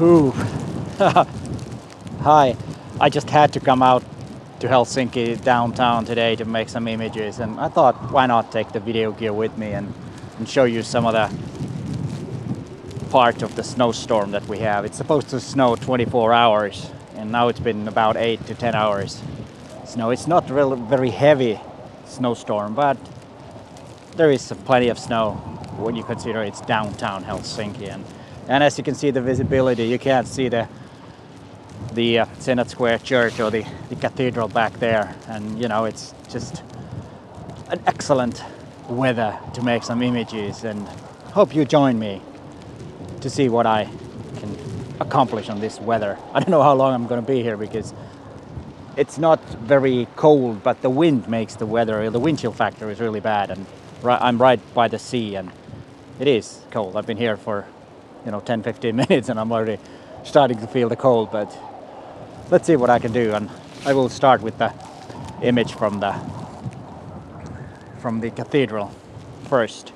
Ooh. Hi. I just had to come out to Helsinki downtown today to make some images, and I thought why not take the video gear with me and show you some of the part of the snowstorm that we have. It's supposed to snow 24 hours and now it's been about 8 to 10 hours snow. It's not really very heavy snowstorm, but there is plenty of snow when you consider it's downtown Helsinki, and as you can see the visibility, you can't see the Senate Square Church or the cathedral back there, and you know, it's just an excellent weather to make some images, and hope you join me to see what I can accomplish on this weather. I don't know how long I'm going to be here because it's not very cold, but the wind makes the weather, the wind chill factor is really bad, and I'm right by the sea and it is cold. I've been here for 10-15 minutes and I'm already starting to feel the cold, but let's see what I can do, and I will start with the image from the cathedral first.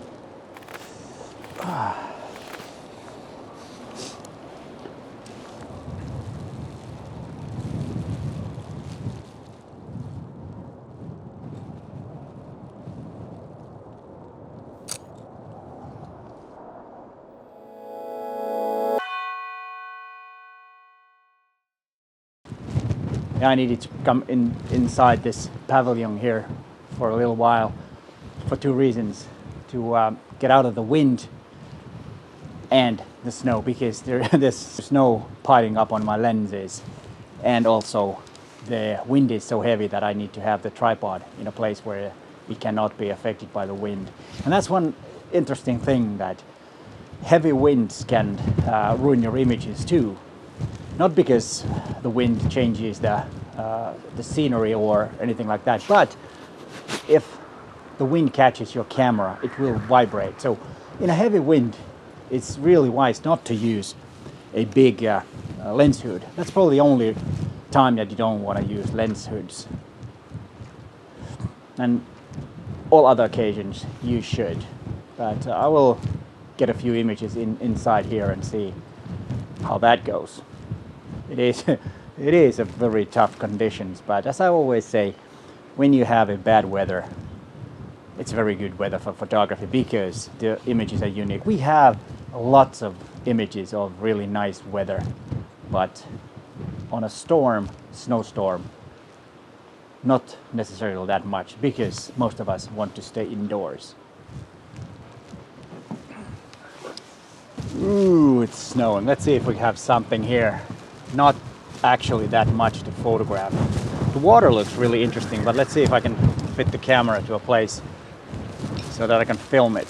I needed to come inside this pavilion here for a little while for two reasons: to get out of the wind and the snow, because there's snow piling up on my lenses, and also the wind is so heavy that I need to have the tripod in a place where it cannot be affected by the wind. And that's one interesting thing, that heavy winds can ruin your images too. Not because the wind changes the scenery or anything like that, but if the wind catches your camera, it will vibrate. So in a heavy wind, it's really wise not to use a big lens hood. That's probably the only time that you don't want to use lens hoods. And all other occasions you should. But I will get a few images inside here and see how that goes. It is a very tough conditions, but as I always say, when you have a bad weather, it's very good weather for photography because the images are unique. We have lots of images of really nice weather, but on a snowstorm, not necessarily that much, because most of us want to stay indoors. Ooh, it's snowing. Let's see if we have something here. Not actually that much to photograph. The water looks really interesting, but let's see if I can fit the camera to a place so that I can film it.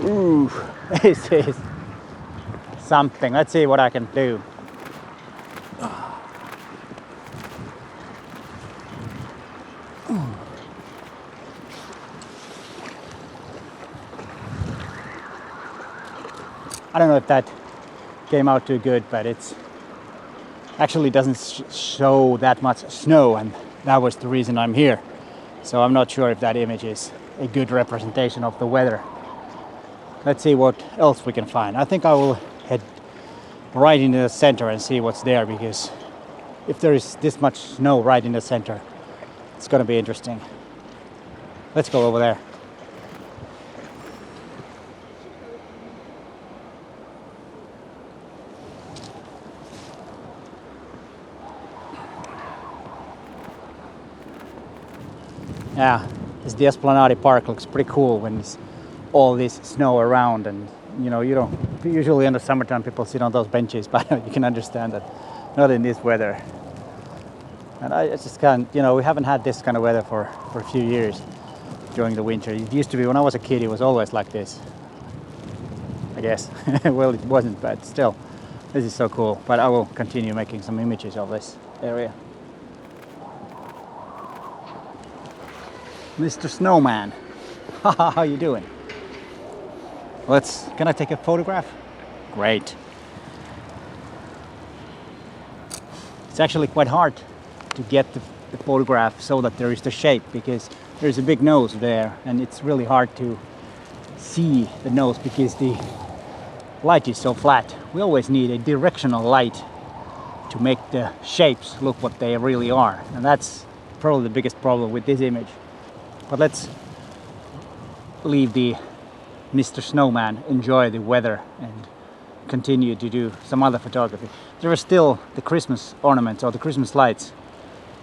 Ooh, this is something. Let's see what I can do. I don't know if that came out too good, but it's actually doesn't show that much snow, and that was the reason I'm here. So I'm not sure if that image is a good representation of the weather. Let's see what else we can find. I think I will head right into the center and see what's there, because if there is this much snow right in the center, it's going to be interesting. Let's go over there. Yeah, the Esplanade Park looks pretty cool when there's all this snow around, and you don't usually in the summertime people sit on those benches, but you can understand that not in this weather. And I just can't, we haven't had this kind of weather for a few years during the winter. It used to be when I was a kid, it was always like this, I guess. Well, it wasn't, but still, this is so cool. But I will continue making some images of this area. Mr. Snowman, how you doing? Can I take a photograph? Great. It's actually quite hard to get the photograph so that there is the shape, because there's a big nose there and it's really hard to see the nose because the light is so flat. We always need a directional light to make the shapes look what they really are, and that's probably the biggest problem with this image. But let's leave the Mr. Snowman enjoy the weather and continue to do some other photography. There are still the Christmas ornaments or the Christmas lights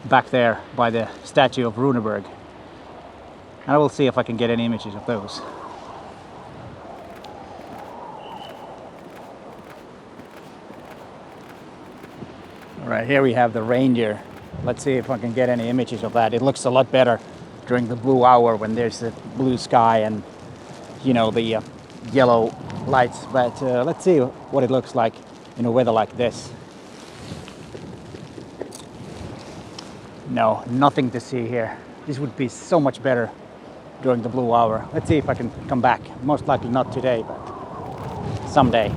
back there by the statue of Runeberg, and I will see if I can get any images of those. Alright, here we have the reindeer. Let's see if I can get any images of that. It looks a lot better during the blue hour when there's the blue sky and, you know, the yellow lights. But let's see what it looks like in a weather like this. No, nothing to see here. This would be so much better during the blue hour. Let's see if I can come back. Most likely not today, but someday.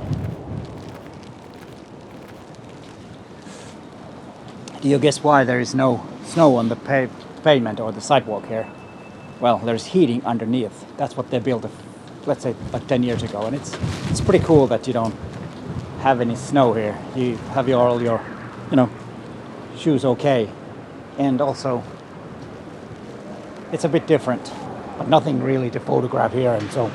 Do you guess why there is no snow on the pavement or the sidewalk here? Well, there's heating underneath. That's what they built, let's say, like 10 years ago. And it's pretty cool that you don't have any snow here. You have all your, you know, shoes okay. And also, it's a bit different, but nothing really to photograph here. And so,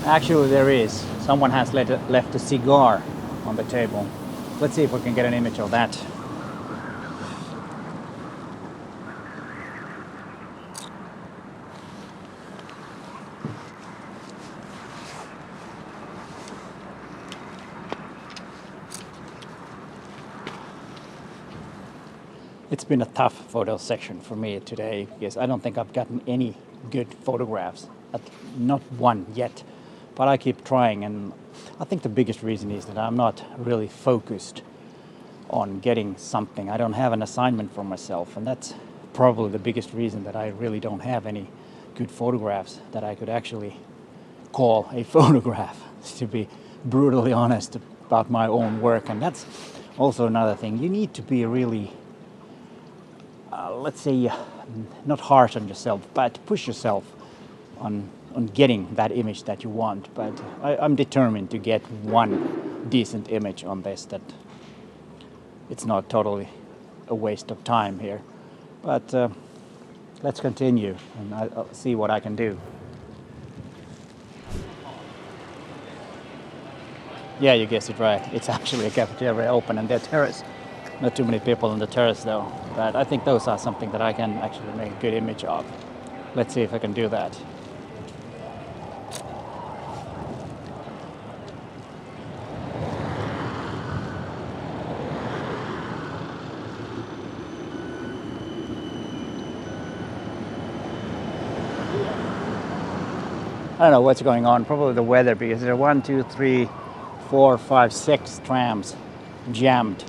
actually there is. Someone has left a cigar on the table. Let's see if we can get an image of that. It's been a tough photo section for me today because I don't think I've gotten any good photographs, not one yet, but I keep trying, and I think the biggest reason is that I'm not really focused on getting something. I don't have an assignment for myself, and that's probably the biggest reason that I really don't have any good photographs that I could actually call a photograph, to be brutally honest about my own work. And that's also another thing. You need to be really, let's say, not harsh on yourself, but push yourself on getting that image that you want. But I'm determined to get one decent image on this, that it's not totally a waste of time here. But let's continue and I'll see what I can do. Yeah, you guessed it right. It's actually a cafeteria open and their terrace. Not too many people on the terrace though, but I think those are something that I can actually make a good image of. Let's see if I can do that. I don't know what's going on, probably the weather, because there are 1, 2, 3, 4, 5, 6 trams jammed,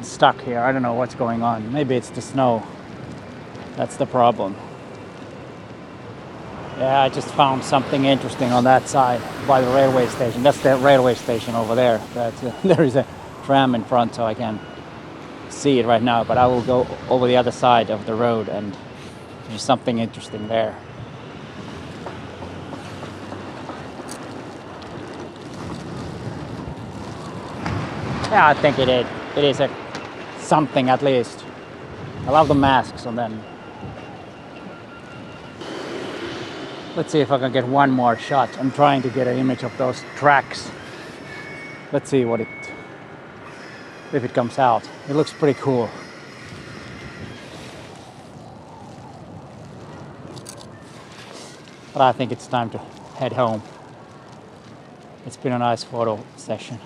stuck here. I don't know what's going on. Maybe it's the snow. That's the problem. Yeah, I just found something interesting on that side by the railway station. That's the railway station over there. But there is a tram in front, so I can see it right now. But I will go over the other side of the road, and there's something interesting there. Yeah, I think it is. It is something at least. I love the masks, and then let's see if I can get one more shot. I'm trying to get an image of those tracks. Let's see if it comes out. It looks pretty cool. But I think it's time to head home. It's been a nice photo session.